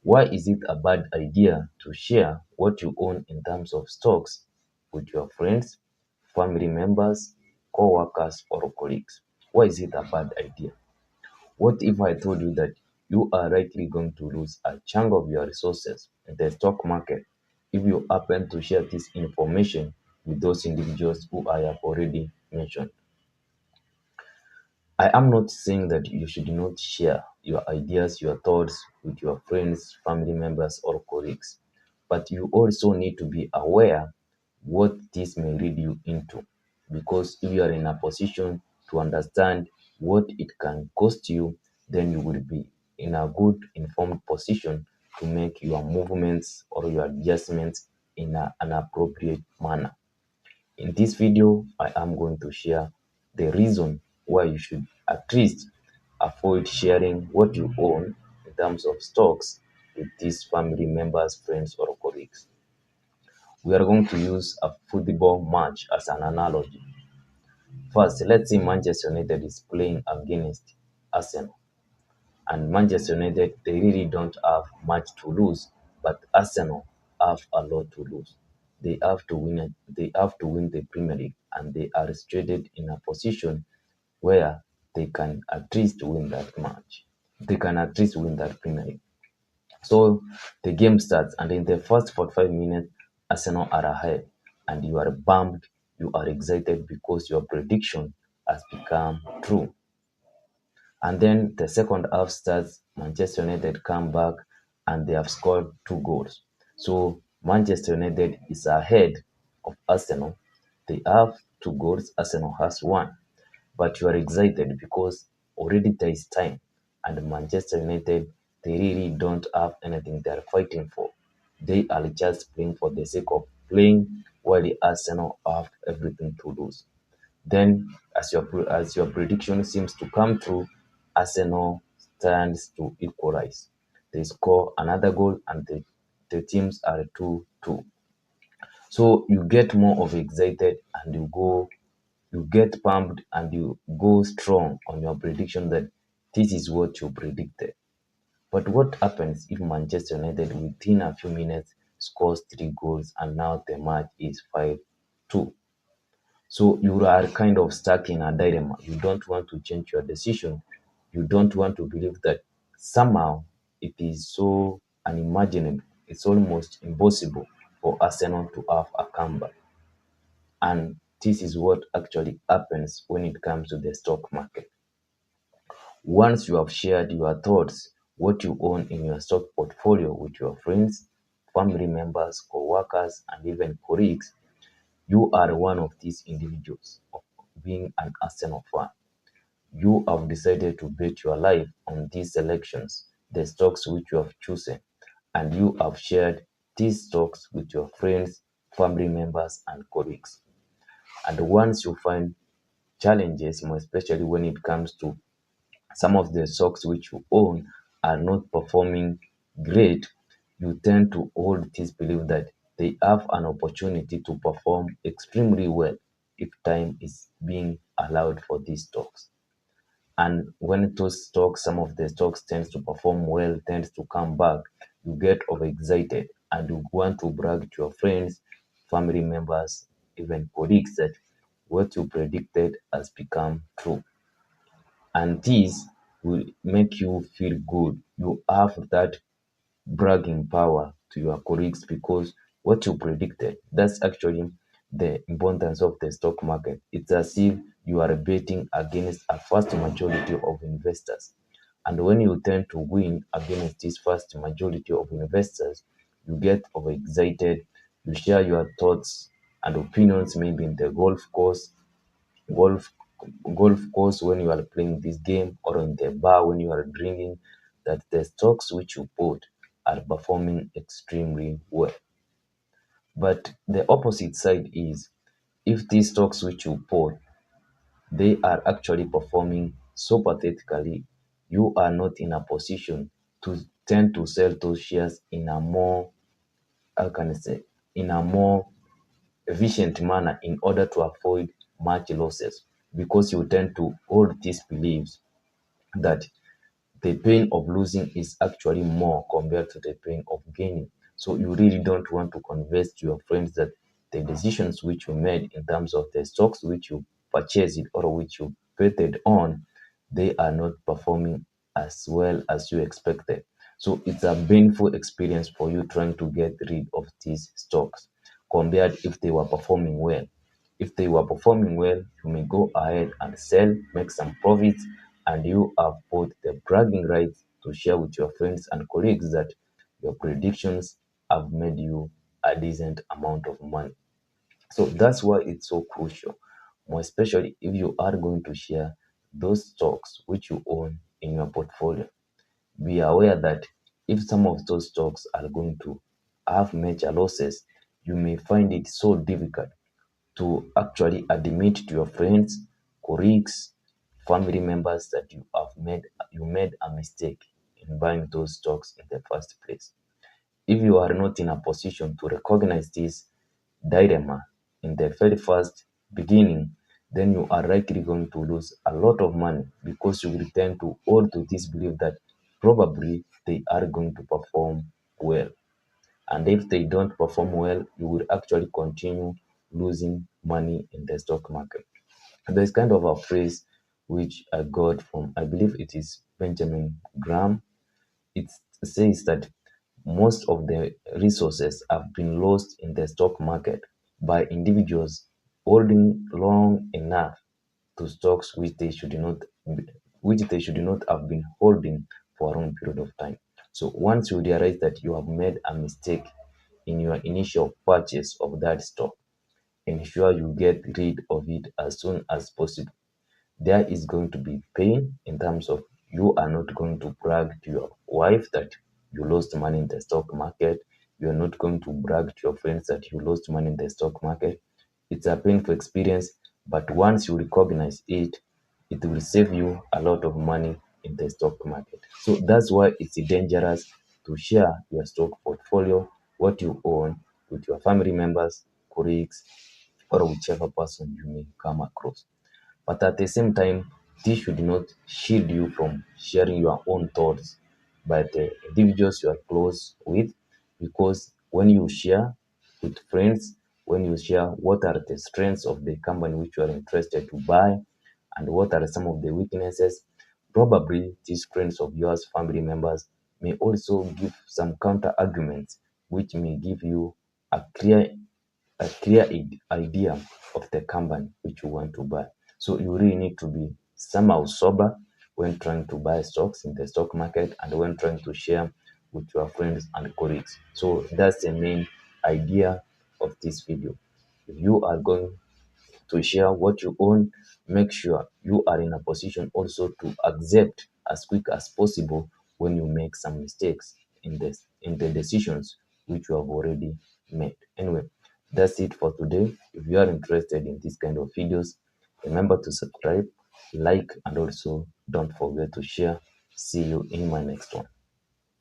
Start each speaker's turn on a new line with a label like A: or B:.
A: Why is it a bad idea to share what you own in terms of stocks with your friends, family members, co-workers, or colleagues? Why is it a bad idea? What if I told you that you are likely going to lose a chunk of your resources in the stock market if you happen to share this information with those individuals who I have already mentioned? I am not saying that you should not share your ideas, your thoughts with your friends, family members, or colleagues, but you also need to be aware what this may lead you into. Because if you are in a position to understand what it can cost you, then you will be in a good informed position to make your movements or your adjustments in an appropriate manner. In this video, I am going to share the reason why you should at least avoid sharing what you own in terms of stocks with these family members, friends, or colleagues. We are going to use a football match as an analogy. First, let's say Manchester United is playing against Arsenal. And Manchester United, they really don't have much to lose, but Arsenal have a lot to lose. They have to win it. They have to win the Premier League, and they are situated in a position where they can at least win that match. They can at least win that Premier League. So the game starts, and in the first 45 minutes, Arsenal are ahead, and you are bummed, you are excited because your prediction has become true. And then the second half starts, Manchester United come back and they have scored 2 goals. So Manchester United is ahead of Arsenal. They have 2 goals, Arsenal has one. But you are excited because already there is time, and Manchester United, they really don't have anything they are fighting for. They are just playing for the sake of playing, while the Arsenal have everything to lose. Then, as your prediction seems to come true, Arsenal stands to equalize. They score another goal, and the teams are 2-2. So you get more of excited, and you get pumped, and you go strong on your prediction that this is what you predicted. But what happens if Manchester United within a few minutes scores 3 goals and now the match is 5-2? So you are kind of stuck in a dilemma. You don't want to change your decision. You don't want to believe that somehow it is so unimaginable. It's almost impossible for Arsenal to have a comeback. And this is what actually happens when it comes to the stock market. Once you have shared your thoughts, what you own in your stock portfolio with your friends, family members, co-workers, and even colleagues, you are one of these individuals of being an Arsenal fan. You have decided to bet your life on these selections, the stocks which you have chosen, and you have shared these stocks with your friends, family members, and colleagues. And once you find challenges, more especially when it comes to some of the stocks which you own are not performing great, you tend to hold this belief that they have an opportunity to perform extremely well if time is being allowed for these stocks. And when those stocks, some of the stocks tends to perform well, tends to come back, you get overexcited and you want to brag to your friends, family members, even colleagues that what you predicted has become true. And this will make you feel good. You have that bragging power to your colleagues because what you predicted, that's actually the importance of the stock market. It's as if you are betting against a vast majority of investors. And when you tend to win against this vast majority of investors, you get overexcited, you share your thoughts and opinions maybe in the golf golf course when you are playing this game, or in the bar when you are drinking, that the stocks which you bought are performing extremely well. But the opposite side is, if these stocks which you bought, they are actually performing so pathetically, you are not in a position to tend to sell those shares in a more, how can I say, in a more efficient manner in order to avoid much losses, because you tend to hold these beliefs that the pain of losing is actually more compared to the pain of gaining. So you really don't want to convince to your friends that the decisions which you made in terms of the stocks which you purchased or which you betted on, they are not performing as well as you expected. So it's a painful experience for you trying to get rid of these stocks compared if they were performing well. If they were performing well, you may go ahead and sell, make some profits, and you have both the bragging rights to share with your friends and colleagues that your predictions have made you a decent amount of money. So that's why it's so crucial, more especially if you are going to share those stocks which you own in your portfolio. Be aware that if some of those stocks are going to have major losses, you may find it so difficult to actually admit to your friends, colleagues, family members that you made a mistake in buying those stocks in the first place. If you are not in a position to recognize this dilemma in the very first beginning, then you are likely going to lose a lot of money because you will tend to hold to this belief that probably they are going to perform well. And if they don't perform well, you will actually continue losing money in the stock market. There's kind of a phrase which I got from, I believe it is Benjamin Graham. It says that most of the resources have been lost in the stock market by individuals holding long enough to stocks which they should not have been holding for a long period of time. So once you realize that you have made a mistake in your initial purchase of that stock, ensure you get rid of it as soon as possible. There is going to be pain in terms of you are not going to brag to your wife that you lost money in the stock market. You're not going to brag to your friends that you lost money in the stock market. It's a painful experience, but once you recognize it, it will save you a lot of money in the stock market. So that's why it's dangerous to share your stock portfolio, what you own, with your family members, colleagues, or whichever person you may come across. But at the same time, this should not shield you from sharing your own thoughts by the individuals you are close with, because when you share with friends, when you share what are the strengths of the company which you are interested to buy and what are some of the weaknesses, probably these friends of yours, family members, may also give some counter arguments which may give you a idea of the company which you want to buy. So you really need to be somehow sober when trying to buy stocks in the stock market and when trying to share with your friends and colleagues. So that's the main idea of this video. If you are going to share what you own, make sure you are in a position also to accept as quick as possible when you make some mistakes in the decisions which you have already made. Anyway, that's it for today. If you are interested in this kind of videos, remember to subscribe, like, and also don't forget to share. See you in my next one.